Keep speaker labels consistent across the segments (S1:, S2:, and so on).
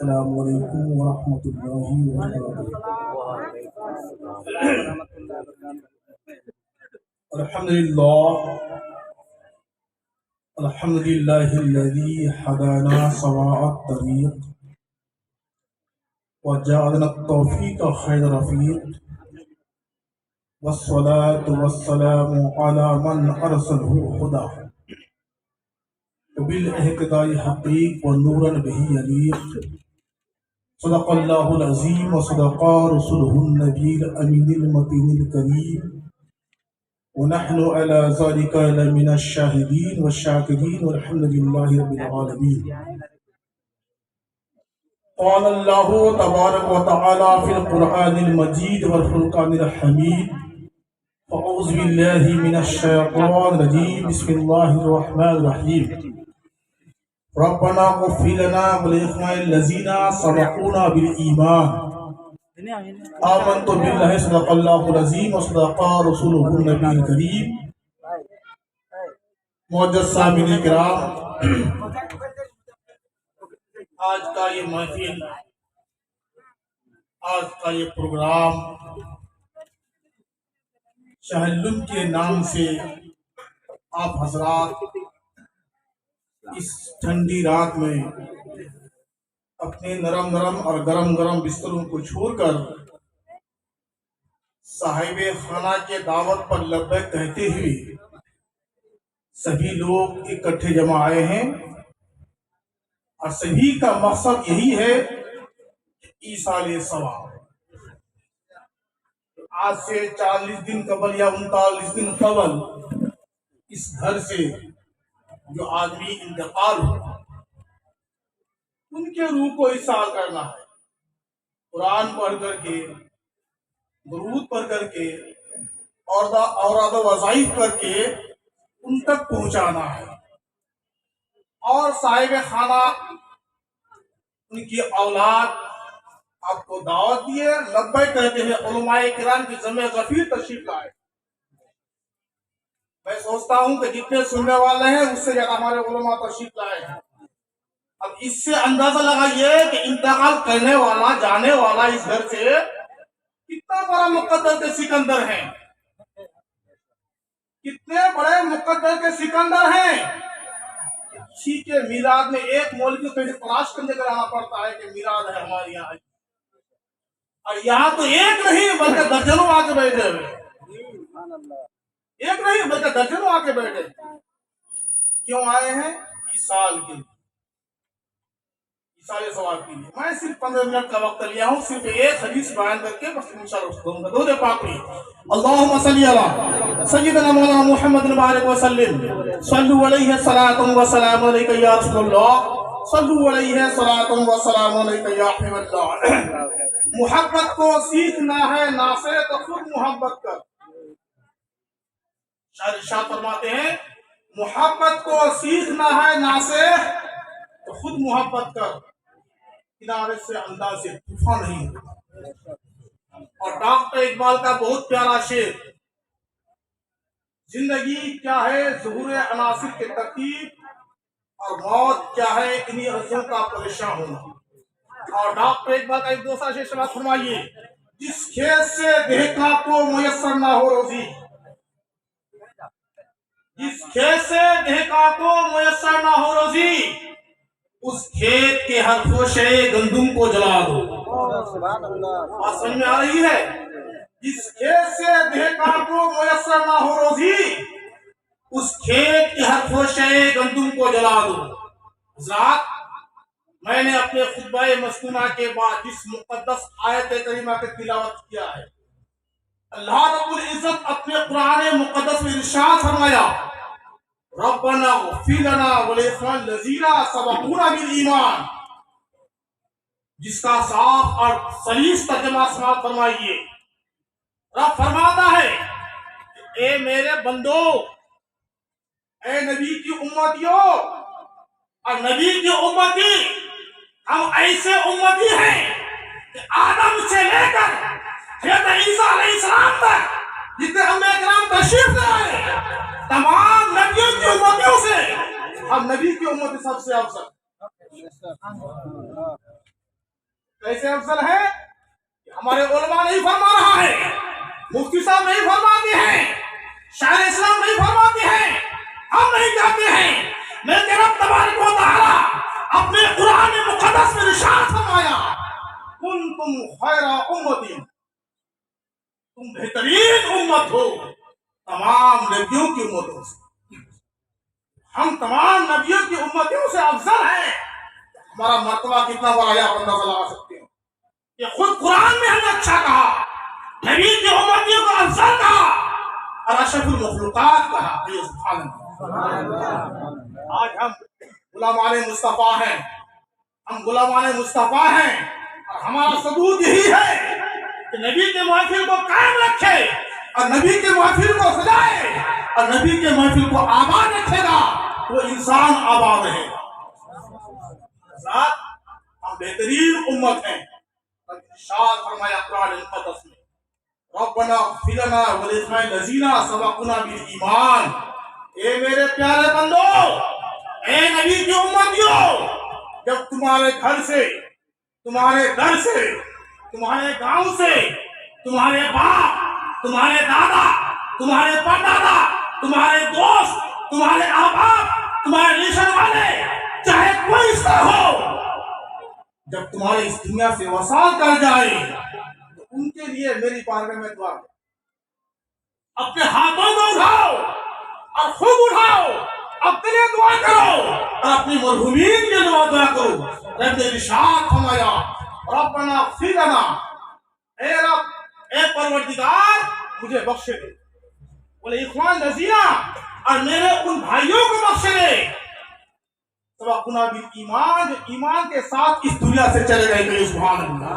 S1: السلام علیکم ورحمۃ اللہ وبرکاتہ۔ الحمد للہ الذی ہدانا سواء الطریق وجعلنا التوفیق خیر رفیق والصلاة والسلام على من ارسلہ خدا وبالاہتداء حقیق ونورا به یلیق صدق اللہ العظیم وصدق رسولہ النبی الامین المتین الکریم ونحن على ذلك لمن الشاهدين والشاكرين والحمد لله رب العالمين۔ قال الله تبارك وتعالى في القرآن المجيد والفرقان الحميد فأعوذ بالله من الشيطان الرجيم بسم الله الرحمن الرحيم ربنا اغفر لنا ولإخواننا الذين سبقونا بالإيمان آمنت بالله صدق الله العظيم وصدق رسوله النبي الكريم۔ معزز سامعین کرام، آج کا یہ محفل، آج کا یہ پروگرام شہلم کے نام سے آپ حضرات اس ٹھنڈی رات میں اپنے نرم نرم اور گرم گرم بستروں کو چھوڑ کر صاحب خانہ کے دعوت پر لبیک کہتے ہوئے سبھی لوگ اکٹھے جمع آئے ہیں، اور سبھی کا مقصد یہی ہے کہ ایصال ثواب۔ آج سے 40 دن قبل یا 39 دن قبل اس گھر سے جو آدمی انتقال ہو، ان کے روح کو ایصال کرنا ہے، قرآن پڑھ کر کے، درود پڑھ کر کے، اوراد و وظائف کر کے ان تک پہنچانا ہے۔ اور صاحب خانہ، ان کی اولاد آپ کو دعوت دیے، لبیک کہتے ہیں، علماء کرام کی جمع غفیر تشریف لائے۔ میں سوچتا ہوں کہ جتنے سننے والے ہیں اس سے زیادہ ہمارے علماء تشریف لائے ہیں۔ اب اس سے اندازہ لگائیے کہ انتقال کرنے والا، جانے والا اس گھر سے کتنا بڑا مقدر کے سکندر ہیں، کتنے بڑے مقدر کے سکندر ہیں۔ اسی کے میلاد میں ایک مولوی کو تلاش کرنے کا آنا پڑتا ہے کہ میلاد ہے ہمارے یہاں، اور یہاں تو ایک نہیں بلکہ درجنوں آ کے بیٹھے ہوئے، ایک نہیں بلکہ درجنوں آ کے بیٹھے۔ کیوں آئے ہیں؟ ایصال کے لیے، ایصال ثواب کے لیے۔ میں صرف 15 منٹ کا وقت لیا ہوں، صرف ایک حدیث بیان کر کے بس انشاءاللہ دوں گا۔ درود پاک پڑھیے، اللہم صلی علی سیدنا مولانا محمد مبارک وسلم، صلو علیہ صلاۃ و سلام علیک یا رسول اللہ، صلو علیہ صلاۃ و سلام علیک یا حبیب اللہ۔ محبت کو سیکھنا ہے نا سے تو خود محبت کر۔ شاعر ارشاد فرماتے ہیں، محبت کو سیکھنا ہے نا سے تو خود محبت کر، کنارے سے انداز سے طوفان نہیں ہوتا۔ اور ڈاکٹر اقبال کا بہت پیارا شعر، زندگی کیا ہے ظہور عناصر کے ترتیب، اور موت کیا ہے انہی عرضوں کا پریشان ہونا۔ اور ڈاکٹر اقبال کا ایک دوسرا شعر سماعت فرمائیے، جس کھیت سے دیکھا کو میسر نہ ہو روزی، جس کھیت سے دیکھا کو میسر نہ ہو روزی، اس کھیت کے ہر خوشے گندم کو جلا دو۔ بات سمجھ میں آ رہی ہے؟ جس کھیت سے دیکھا کو میسر نہ ہو روزی، اس کھیت کے ہر خوشے گندم کو جلا دو۔ حضرات، میں نے اپنے خطبہ مسنونہ کے بعد جس مقدس آیت کریمہ کی تلاوت کیا ہے، اللہ رب العزت اپنے قرآن مقدس میں ارشاد فرمایا، ربنا اغفر لنا ولإخواننا الذین سبقونا بالایمان، جس کا صاف اور صریح ترجمہ سماعت فرمائیے۔ رب فرماتا ہے کہ اے میرے بندو، اے نبی کی امتیوں اور نبی کی امتی، ہم ایسے امتی ہیں کہ آدم سے لے کر حضرت عیسیٰ علیہ السلام تک جتنے انبیاء کرام تشریف لے آئے، تمام نبیوں کی امتیوں سے ہم نبی کی امت سب سے افضل۔ कैसे अफजल है? हमारे उलमा नहीं फरमा रहा है, मुफ्ती साहब नहीं फरमाते हैं, शायर इस्लाम नहीं फरमाते हैं, हम नहीं कहते हैं। मेरे रब तबारक व तआला अपने कुरान मुक़द्दस में इरशाद फरमाया, कुंतुम खैरा उम्मतिन, तुम बेहतरीन उम्मत हो तमाम नबियों की उम्मतों से। हम तमाम नबियों की उम्मतों से अफजल हैं। हमारा मर्तबा कितना बड़ा है आप अंदाजा लगा सकते हो। ये खुद कुरान में हमने अच्छा कहा, नबी की उम्मतियों को अफजल कहा और अशरफुल मखलूकात कहा। ये सुभान अल्लाह। आज हम गुलामाने मुस्तफा हैं, हम गुलामाने मुस्तफा हैं और हमारा सबूत यही है कि नबी के महफिल को कायम रखे और नबी के महफिल को सजाए और नबी के महफिल को आबाद रखेगा वो इंसान आबाद रहेगा। हम बेहतरीन उम्मत हैं। इरशाद फरमाया कुरान मुक़द्दस में, रब्बना इग़फिर लना व लिलज़ीना सबक़ूना बिल ईमान। ए मेरे प्यारे बंदो, ए नबी की उम्मतियों, जब तुम्हारे घर से, तुम्हारे दर से, तुम्हारे गांव से, तुम्हारे बाप, तुम्हारे दादा, तुम्हारे परदादा, तुम्हारे दोस्त, तुम्हारे अहबाब, तुम्हारे रिश्तेदार वाले, चाहे कोई रिश्ता हो, जब तुम्हारे इस दुनिया से वसाल कर जाए तो उनके लिए मेरी बारगाह में दुआ करो। अपने हाथों को उठाओ और खूब उठाओ, अपने लिए दुआ करो और अपनी मरहूमीन के लिए दुआ करो। रब ने इरशाद फरमाया, रब्बना इग़फिर लना, ए रब, ए परवरदिगार मुझे बख्श दे। बोले इख़वान लज़ीना, और मेरे उन भाइयों को बख्श दे सबक़ूना बिल ईमान, जो ईमान के साथ इस दुनिया से चले गए। सुभान अल्लाह।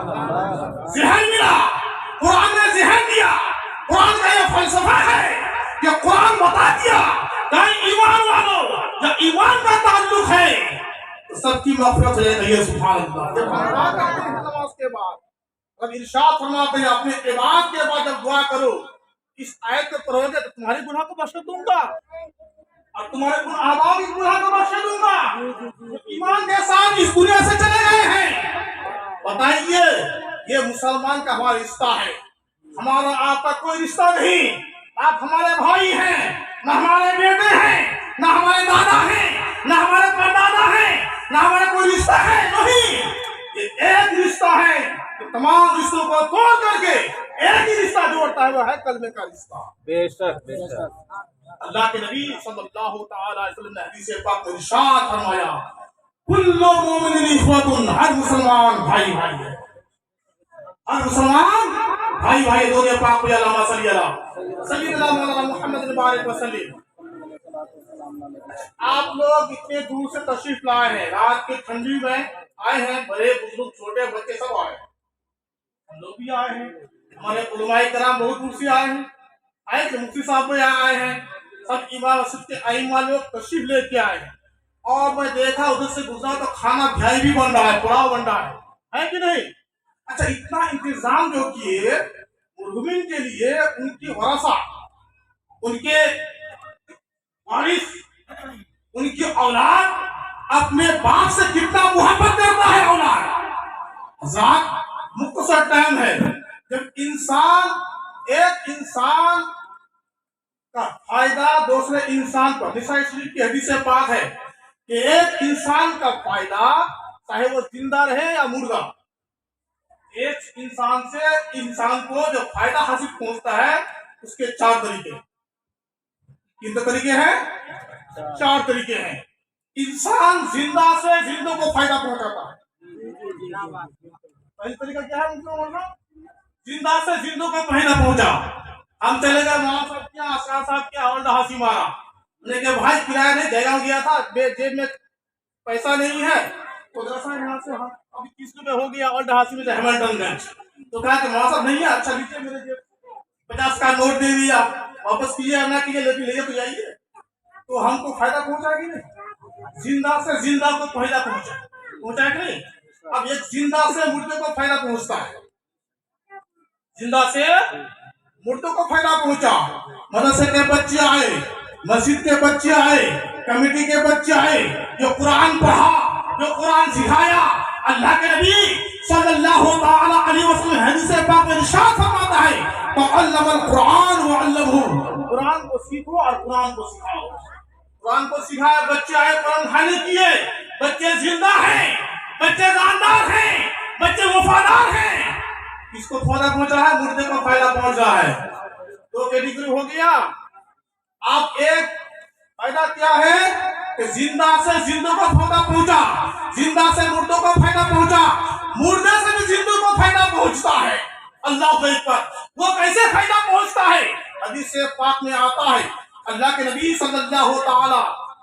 S1: ज़हन मिला, कुरान ने ज़हन दिया। कुरान का ये फलसफा है कि कुरान बता दिया कि ईमान वालों, जब ईमान का ताल्लुक है तो सबकी मग़फ़िरत हो जाएगी। सुभान अल्लाह। जब हम दुआ करते हैं नमाज के बाद, जब इरशाद फरमाते हैं अपने इबादत के बाद जब दुआ करो, इस आयत को पढ़ोगे तो तुम्हारे गुनाह को बख्श दूंगा और तुम्हारे उन आबाद की गुनाह को बख्श दूंगा। ईमान के साथ इस दुनिया से चले गए हैं। बताइए, ये मुसलमान का हमारा रिश्ता है, हमारा आपका कोई रिश्ता नहीं। आप हमारे भाई हैं, न हमारे बेटे हैं, न हमारे दादा हैं, न हमारे परदादा हैं, न हमारा कोई रिश्ता है नहीं। ये एक रिश्ता है कि तमाम रिश्तों को तोड़ करके एक ही रिश्ता जोड़ता है, वो है कलमे का रिश्ता।
S2: बेशक बेशक।
S1: अल्लाह के नबी सल्लल्लाहु तआला अलैहि वसल्लम ने हदीस पाक में इरशाद फरमाया, कुल्लु मुमिनिन इख़वतुन, हर मुसलमान भाई भाई है, हर मुसलमान भाई भाई। दो पाक पे अल्लाह सल्लल्लाहु अलैहि मुहम्मद बारिक वसल्लम। आप लोग इतने दूर से तशरीफ लाए हैं, रात की ठंडी में आए हैं, बड़े बुजुर्ग छोटे बच्चे सब आए, हम लोग भी आए हैं, हमारे उलमाए कराम बहुत दूर से आए हैं, आए थे, मुफ्ती साहब भी आए हैं, सब इमाम मस्जिद के आइमा लोग तशरीफ लेके आए हैं। और मैं देखा उधर से गुजरा तो खाना भ्याई भी बन रहा है, पुलाव बन रहा है कि नहीं? अच्छा, इतना इंतजाम जो किए मुर्गमिन के लिए, उनकी वरसा, उनके वारिस, उनकी औलाद अपने बाप से कितना मोहब्बत करता है औलाद। हज़रात, मुख्तसर टाइम है जब एक इंसान का फायदा दूसरे इंसान पर, निसाई शरीफ की हदीस पाक है कि एक इंसान का फायदा चाहे वो जिंदा रहे या मुर्गा, एक इंसान से इंसान को जो फायदा हासिल पहुंचता है उसके चार तरीके। कितने तरीके हैं? चार तरीके हैं। इंसान जिंदा से जिंदों को फायदा पहुंचाता है। पहली तरीका क्या है? जिंदा से जिंदों को फायदा पहुंचा। हम चले गए मौलाना साहब क्या, आसरा साहब क्या, और हंसी मारा, लेकिन भाई किराया नहीं, जगह गया था, जेब में पैसा नहीं है, तो दरअसल यहाँ से हम अभी 30 रुपए हो गया और हासी में हैमिल्टनगंज, तो कहा कि मौलाना साहब नहीं है, अच्छा लीजिए मेरे जेब 50 का नोट दे दिया, वापस कीजिए ना कीजिए, लेकिन ले तो जाइए, तो हमको फायदा पहुंचाएगी नहीं। जिंदा से जिंदा को फायदा पहुंचा कि नहीं? अब एक जिंदा से मुर्दे को फायदा पहुंचता है, जिंदा से मुर्दों को फायदा पहुंचा। मदरसे के बच्चे आए, मस्जिद के बच्चे आए, कमेटी के बच्चे आए, जो कुरान पढ़ा, जो कुरान सिखाया, अल्लाह के नबी सल्लल्लाहु اللہ تعالی علیہ وسلم حدیث پاک میں ارشاد فرماتا ہے تعلم القرآن وعلمہ، قرآن کو سیکھو اور قرآن کو سکھاؤ۔ قرآن کو سکھایا، بچے آئے قرآن کھانے کیے، بچے زندہ ہیں، بچے جاندار ہیں، بچے وفادار ہیں۔ کس کو فائدہ پہنچ رہا ہے؟ مردے کو فائدہ پہنچ رہا ہے۔ دو کیٹیگری ہو گیا۔ آپ ایک فائدہ کیا ہے کہ زندہ سے زندوں کو فائدہ پہنچا، زندہ سے مردوں کو فائدہ پہنچا، مردے سے بھی زندوں کو فائدہ پہنچتا ہے۔ اللہ اکبر۔ وہ کیسے فائدہ پہنچتا ہے؟ حدیث پاک میں آتا ہے، اللہ کے نبی صلی اللہ تعالی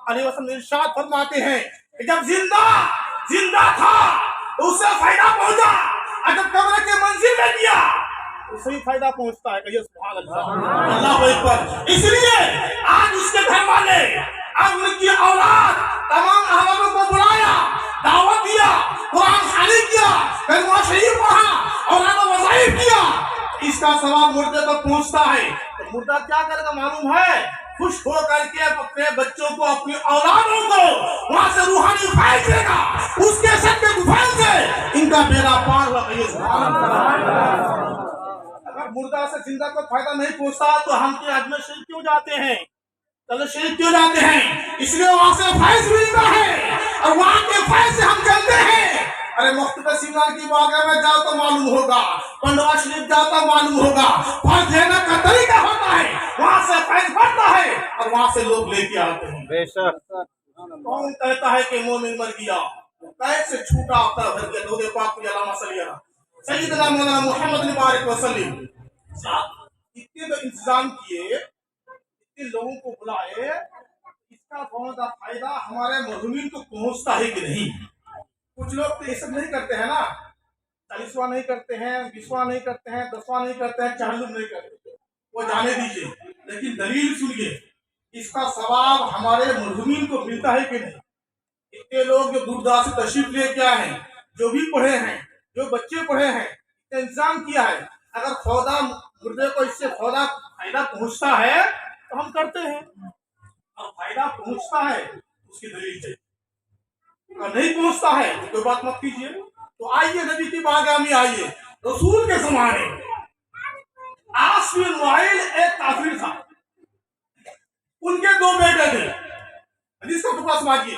S1: علیہ وسلم ارشاد فرماتے ہیں کہ جب زندہ تھا تو اس سے فائدہ پہنچا، اگر قبر کے منزل میں گیا اس سے بھی فائدہ پہنچتا ہے۔ کہیے سبحان اللہ۔ اللہ اکبر۔ اس لیے آج اس کے گھر والے، اب ان کی اولاد تمام احبابوں کو بلایا، دعوت دیا، قرآن خوانی کیا، کلمہ شریف پڑھا اور وظائف کیا، اس کا ثواب مردے کو پہنچتا ہے۔ تو مردہ کیا کرے گا معلوم ہے؟ خوش ہو کر کے اپنے بچوں کو، اپنی اولادوں کو وہاں سے روحانی فائد دے گا، اس کے سب کے گفان سے ان کا بیڑا پار ہوا۔ کہیے سبحان اللہ۔ اگر مردہ سے زندہ کو فائدہ نہیں پہنچتا تو ہم کے اجمیر شریف کیوں جاتے ہیں، شریف کیوں جاتے ہیں؟ اس لیے وہاں سے فیض ملتا ہے اور وہاں کے فیض سے ہم چلتے ہیں۔ ارے مختلف سیمار کی باغ میں جاؤ تو معلوم ہوگا، پنڈوا شریف جاؤ تو معلوم ہوگا، فیض لینے کا طریقہ ہوتا ہے، وہاں سے فیض بڑھتا ہے اور وہاں سے لوگ لے کے آتے ہیں۔ بے شک۔ کون کہتا ہے کہ مومن مر گیا؟ قید سے چھوٹا اپنا گھر کے دودھ پاک کی علامہ صلی اللہ سیدنا مولانا محمد مبارک وسلم اتنے تو انتظام کیے، لوگوں کو بلائے، اس کا بہت زیادہ فائدہ ہمارے مظلومین کو پہنچتا ہے کہ نہیں؟ کچھ لوگ تو یہ سب نہیں کرتے ہیں نا، 40واں نہیں کرتے ہیں، 20واں نہیں کرتے ہیں، 10واں نہیں کرتے ہیں، چہلم نہیں کرتے، وہ جانے دیجیے، لیکن دلیل سنیے، اس کا ثواب ہمارے مظلومین کو ملتا ہے کہ نہیں؟ اتنے لوگ جو دور دراز سے تشریف لے کے آئے ہیں، جو بھی پڑھے ہیں، جو بچے پڑھے ہیں، انتظام کیا ہے، اگر خدا مردے کو اس سے خدا فائدہ پہنچتا ہے تو ہم کرتے ہیں، اور فائدہ پہنچتا ہے اس کی دلیل چاہیے، اگر نہیں پہنچتا ہے تو کوئی بات مت کیجیے۔ تو آئیے نبی کی باغ میں آئیے، رسول کے زمانے عاص بن وائل ایک کافر تھا، ان کے دو بیٹے تھے، حدیث کا ٹکڑا سمجھیے،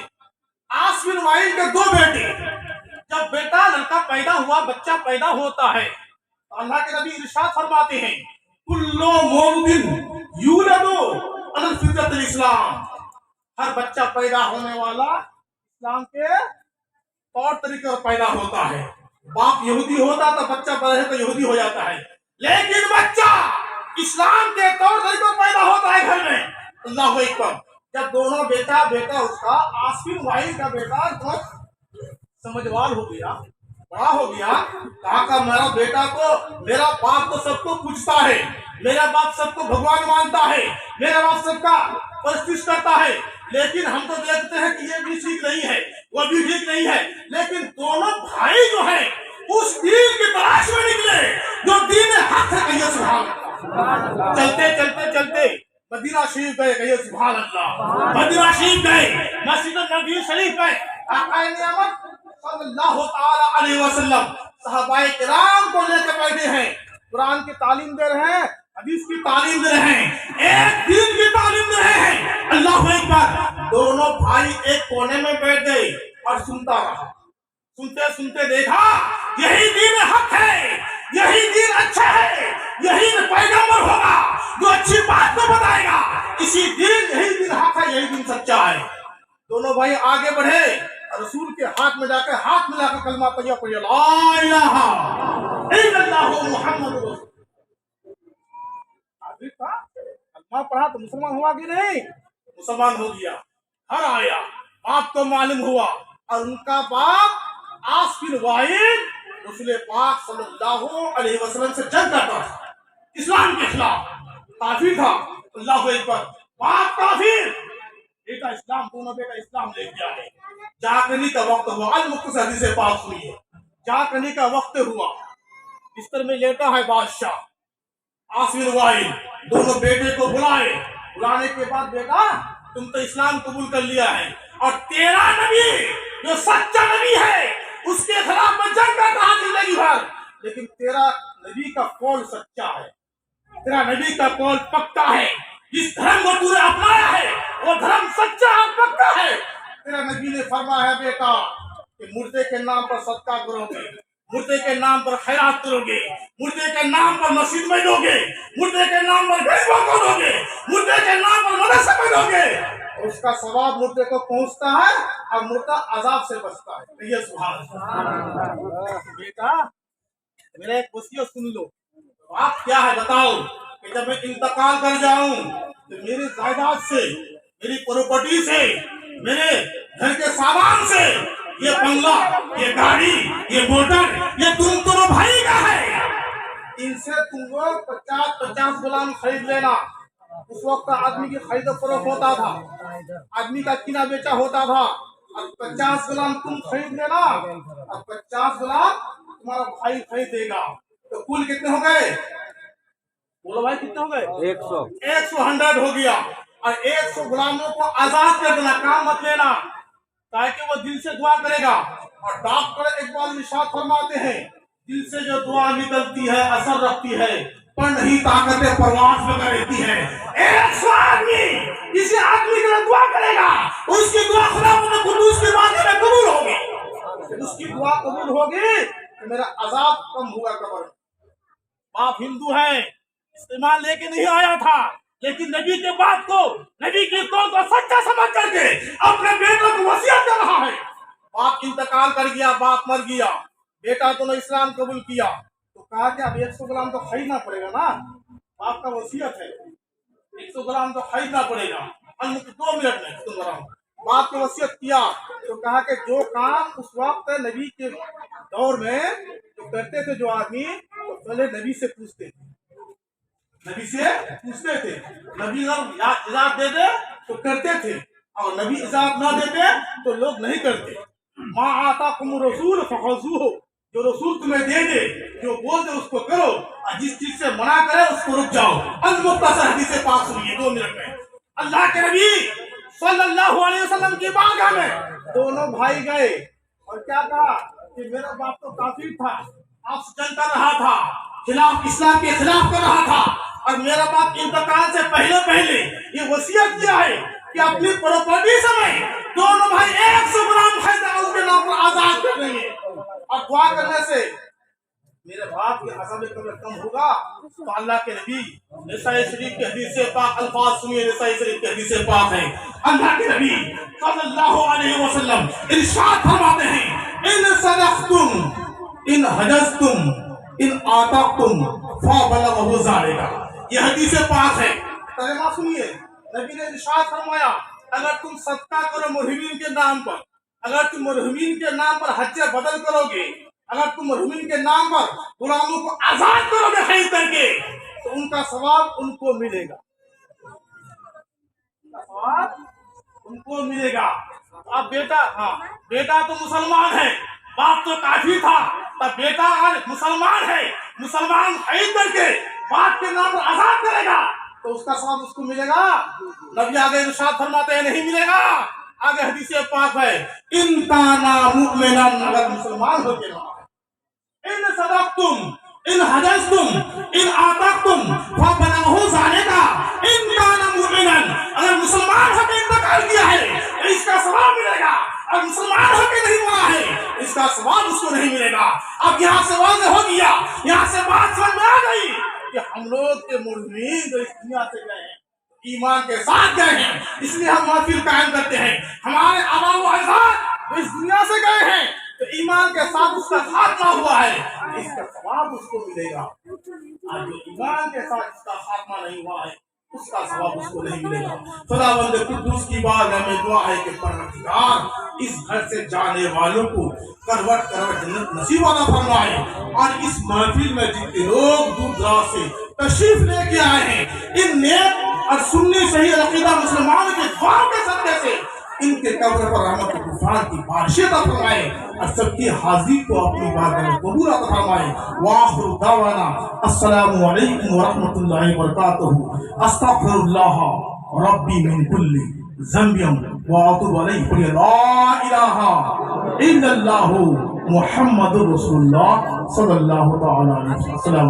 S1: عاص بن وائل کے دو بیٹے، جب بیٹا لڑکا پیدا ہوا، بچہ پیدا ہوتا ہے تو اللہ کے نبی ارشاد فرماتے ہیں کلو مولود یولد علی فطرت الاسلام، ہر بچہ پیدا ہونے والا اسلام کے طور طریقے پر پیدا ہوتا ہے۔ باپ یہودی ہوتا تو بچہ بڑے تو یہودی ہو جاتا ہے، لیکن بچہ اسلام کے طور طریقے پر پیدا ہوتا ہے گھر میں۔ اللہ اکبر۔ جب دونوں بیٹا اس کا عاص بن وائل کا بیٹا سمجھوار ہو گیا، بڑا ہو گیا، کہا کہ میرا بیٹا تو، میرا باپ تو سب کو پوچھتا ہے، میرا باپ سب کو بھگوان مانتا ہے، میرا باپ سب کا پرستش کرتا ہے، لیکن ہم تو دیکھتے ہیں کہ یہ بھی ٹھیک نہیں ہے، وہ بھی ٹھیک نہیں ہے، لیکن دونوں بھائی جو ہیں اس دین کی تلاش میں نکلے جو دین حق ہے۔ کہیے سبحان اللہ۔ چلتے چلتے چلتے مدینہ شریف گئے، کہیے سبحان اللہ۔ مدینہ شریف گئے، مسجد نبوی شریف گئے، آقا نعمت صلی اللہ تعالی علیہ وسلم صحابہ کرام کو لے کے بیٹھے ہیں، قرآن کی تعلیم دے رہے ہیں، حدیث کی تعلیم دے رہے ہیں، ایک دین کی تعلیم دے رہے ہیں۔ اللہ اکبر۔ دونوں بھائی ایک کونے میں بیٹھ گئے اور سنتا رہا، سنتے سنتے دیکھا یہی دین حق ہے، یہی دین اچھا ہے، یہی پیغمبر ہوگا جو اچھی بات کو بتائے گا، اسی دین، یہی دین حق ہے، یہی دین سچا ہے۔ دونوں بھائی آگے بڑھے، رسول کے ہاتھ میں جا کر ہاتھ ملا کر کلمہ طیبہ پڑھا، لا الہ الا اللہ محمد رسول اللہ۔ کلمہ پڑھا تو مسلمان ہوا کہ نہیں؟ مسلمان ہو گیا، گھر آیا، باپ کو معلوم ہوا، اور ان کا باپ عاص بن وائل رسول پاک صلی اللہ علیہ وسلم سے جنگ کرتا تھا، اسلام کے خلاف کافر تھا۔ اللہ اکبر۔ باپ کافر، بیٹا اسلام، دونوں بیٹا اسلام لے کے آئے۔ جاگنے کا وقت ہوا، المختصر حدیث پاک سنیے، جاگنے کا وقت ہوا، بستر میں لیٹا ہے بادشاہ عاص بن وائل، دونوں بیٹے کو بلائے، بلانے کے بعد بیٹا تم تو اسلام قبول کر لیا ہے، اور تیرا نبی جو سچا نبی ہے اس کے خلاف میں جنگ کر رہا زندگی بھر، तेरा नबी का कौल पक्का है, जिस धर्म को तूने अपनाया है वो धर्म सच्चा और पक्का है। तेरा नबी ने फरमाया है बेटा कि मुर्दे के नाम पर सदका करोगे, मुर्दे के नाम पर खैरात करोगे, मुर्दे के नाम पर मस्जिद में दोगे, मुर्दे के नाम पर गरीबों को दोगे, मुर्दे के नाम पर मदरसे में दोगे, उसका सवाब मुर्दे को पहुंचता है और मुर्दा अजाब से बचता है। ये सुभान अल्लाह। बेटा मेरा एक वसीयत सुन लो। बात क्या है बताओ कि जब मैं इंतकाल कर जाऊं तो मेरी जायदाद से, मेरी प्रॉपर्टी से, मेरे घर के सामान से, ये बंगला, ये गाड़ी, ये मोटर, ये तुम दोनों भाई का है, इनसे तुम लोग 50-50 गुलाम खरीद लेना। उस वक्त आदमी की खरीद फरोख्त होता था, आदमी का किना बेचा होता था, और 50 गुलाम तुम खरीद लेना और 50 गुलाम तुम्हारा भाई खरीदेगा। तो कुल कितने हो गए? बोलो भाई कितने हो गए? 100 हो गया। और 100 गुलामों को आजाद कर देना, काम मत लेना, ताकि वो दिल से दुआ करेगा। और डॉक्टर इकबाल इरशाद फरमाते हैं, दिल से जो दुआ निकलती है असर रखती है, पर नहीं ताकतें परवास में रहती है। 100 आदमी किसी आदमी के लिए दुआ करेगा, उसकी दुआ खुदा कुदूस की बात में कबूल होगी। उसकी दुआ कबूल होगी तो मेरा अजाब कम हुआ कब्र। बाप हिंदू है, इस्तेमाल लेके नहीं आया था, लेकिन नबी के बात को, नबी की कौल को सच्चा समझ करके अपने बेटों को वसीयत कर रहा है। बाप इंतकाल कर गया, बाप मर गया, बेटा तो ने इस्लाम कबूल किया, तो कहा कि अब 100 गुलाम तो खरीदना पड़ेगा ना, बाप का वसीयत है, 100 गुलाम तो खरीदना पड़ेगा। 2 मिनट में सुन रहा हूँ। बाप ने वसीयत किया तो कहा कि जो काम उस वक्त नबी के दौर में जो करते थे जो आदमी, तो पहले नबी से पूछते थे, नबी से पूछते थे, नबी अगर इजाजत दे दे तो करते थे, और नबी इजाजत ना देते तो लोग नहीं करते। मा आताकुम रसूल फखुज़ूहु, जो रसूल तुम्हें दे दे, जो बोल दे उसको करो, और जिस चीज से मना करे उसको रुक जाओ। अल-मुख्तसर हदीस पाक सुनिए 2 मिनट में। अल्लाह के नबी सल्लल्लाहु अलैहि वसल्लम की बारगाह में दोनों भाई गए और क्या कहा कि मेरा बाप तो काफिर था, आपसे जंग कर रहा था, खिलाफ इस्लाम के खिलाफ कर रहा था, और मेरा बाप इंतकाल से पहले ये वसीयत किया है कि अपनी प्रॉपर्टी समय दोनों भाई 100 गुलाम खरीदा, उसके नाम पर आजाद कर देंगे। और दुआ करने से मेरे बाप के अज़ाब कब्र कम होगा। तो अल्लाह के नबी निसाई शरीफ की हदीस से पाक अल्फाज सुनिए, निसाई शरीफ की हदीस से पाक है। अल्लाह के नबी सल्लल्लाहु अलैहि वसल्लम इरशाद फरमाते हैं, इन सदक़तुम इन हजज़तुम इन आतक़तुम फबलगहु ज़ालिका। ये हदीस पाक है, तर्जुमा सुनिए। नबी ने इरशाद फरमाया, अगर तुम सदका करो मुरहिमीन के नाम पर, अगर तुम मुरहिमीन के नाम पर हज बदल करोगे, अगर तुम मुरहिमीन के नाम पर गुलामों को आजाद करोगे खरीद करके, तो उनका सवाब उनको मिलेगा, सवाब उनको मिलेगा। अब बेटा, हाँ बेटा तो मुसलमान है, बाप तो काफी था, तब बेटा अगर मुसलमान है, मुसलमान खरीद करके बाप के नाम पर आजाद करेगा तो उसका सवाब उसको मिलेगा। नबी आगे इरशाद फरमाते हैं नहीं मिलेगा। आगे हदीस पाक है, इन काना मुमिनन, अगर मुसलमान हो के इन सदक़तुम इन हजज़तुम इन आतक़तुम फबलगहु ज़ालिका, इन काना मुमिनन, अगर मुसलमान हो के इंतकाल किया है तो इसका सवाब मिलेगा, और मुसलमान हो के नहीं हुआ है इसका सवाब उसको नहीं मिलेगा। अब यहाँ से वाज़ेह हो गया, यहाँ से बात समझ में आ गई कि हम लोग के मुर्मीन जो इस दुनिया से गए हैं ईमान के साथ गए हैं, इसलिए हम महफिल कायम करते हैं। हमारे आबा व अजदाद इस दुनिया से गए हैं तो ईमान के साथ उसका खात्मा हुआ है, इसका सवाब उसको मिलेगा। आज जो ईमान के साथ इसका खात्मा नहीं हुआ है उसका सवाब उसको नहीं मिलेगा। खुदावंद कुद्दूस की बारगाह में दुआ है कि परवरदिगार इस घर से जाने वालों को करवट जन्नत नसीब अता फरमाए, और इस महफिल में जितने लोग दूर दराज से तशरीफ लेके आए हैं, इन नेक और सुन्नी सही अकीदा मुसलमानों के दुआओं के सदक़े से इनके कब्र पर रहमत गुफरान की बारिशें अता फरमाए, और सबकी हाजिरी को अपनी बारगाह में कबूल अता फरमाए। वाखिरु दावाना अस्सलामु अलैकुम व रहमतुल्लाहि व बरकातुहू। अस्तगफिरुल्लाह रब्बी मिन कुल्ली ज़ंबिन व अतूबु अलैहि। ला इलाहा इल्लल्लाहु मुहम्मदुर रसूलुल्लाह सल्लल्लाहु तआला अलैहि वसल्लम।